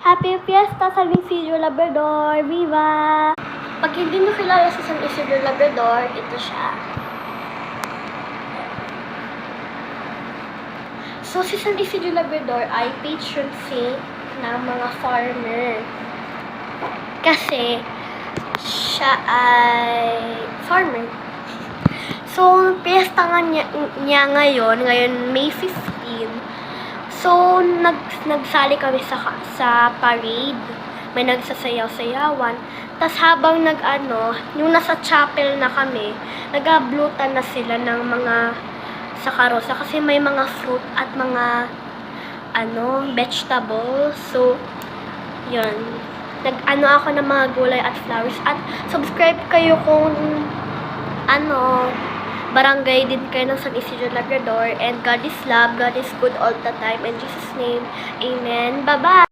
Happy Fiesta San Isidro Labrador! Viva! Pag hindi nyo kilala si San Isidro Labrador, ito siya. So, si San Isidro Labrador ay patron saint ng mga farmer. Kasi, siya ay farmer. So, piyesta nga niya ngayon May 15. So, nagsali kami sa parade. May nagsasayaw-sayawan. Tapos habang yung nasa chapel na kami, nag-ablutan na sila ng mga sa karosa. Kasi may mga fruit at mga vegetables. So, yun. Ako ng mga gulay at flowers. At subscribe kayo kung barangay din kayo ng San Isidro Labrador. And God is love, God is good all the time. In Jesus' name, amen. Bye-bye!